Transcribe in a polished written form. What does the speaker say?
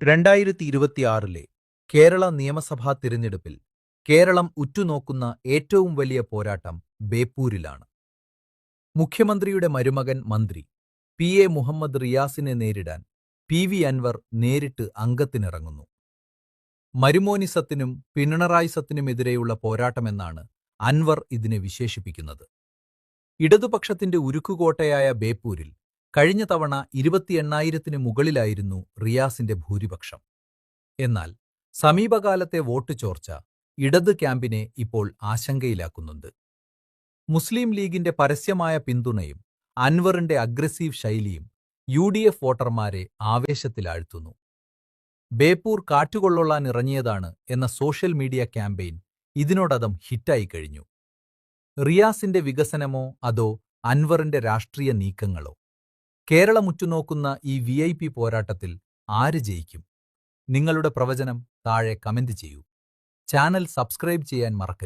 2026-ലെ കേരള നിയമസഭാ തിരഞ്ഞെടുപ്പിൽ കേരളം ഉറ്റുനോക്കുന്ന ഏറ്റവും വലിയ പോരാട്ടം ബേപ്പൂരിലാണ്. മുഖ്യമന്ത്രിയുടെ മരുമകൻ മന്ത്രി പി.എ. മുഹമ്മദ് റിയാസിനെ നേരിടാൻ പി.വി. അൻവർ നേരിട്ട് അംഗത്തിനിറങ്ങുന്നു. മരുമോനിസത്തിനും പിണറായിസത്തിനുമെതിരെയുള്ള പോരാട്ടമെന്നാണ് അൻവർ ഇതിനെ വിശേഷിപ്പിക്കുന്നത്. ഇടതുപക്ഷത്തിന്റെ ഉരുക്കുകോട്ടയായ ബേപ്പൂരിൽ കഴിഞ്ഞ തവണ 28,000-ന് മുകളിലായിരുന്നു റിയാസിന്റെ ഭൂരിപക്ഷം. എന്നാൽ സമീപകാലത്തെ വോട്ട് ചോർച്ച ഇടത് ക്യാമ്പിനെ ഇപ്പോൾ ആശങ്കയിലാക്കുന്നുണ്ട്. മുസ്ലിം ലീഗിന്റെ പരസ്യമായ പിന്തുണയും അൻവറിന്റെ അഗ്രസീവ് ശൈലിയും യു.ഡി.എഫ് വോട്ടർമാരെ ആവേശത്തിലാഴ്ത്തുന്നു. ബേപ്പൂർ കാറ്റുകൊള്ളൊള്ളാനിറങ്ങിയതാണ് എന്ന സോഷ്യൽ മീഡിയ ക്യാമ്പയിൻ ഇതിനോടകം ഹിറ്റായി കഴിഞ്ഞു. റിയാസിന്റെ വികസനമോ അതോ അൻവറിന്റെ രാഷ്ട്രീയ നീക്കങ്ങളോ? കേരളമുറ്റുനോക്കുന്ന ഈ VIP പോരാട്ടത്തിൽ ആര് ജയിക്കും? നിങ്ങളുടെ പ്രവചനം താഴെ കമന്റ് ചെയ്യൂ. ചാനൽ സബ്സ്ക്രൈബ് ചെയ്യാൻ മറക്കരുത്.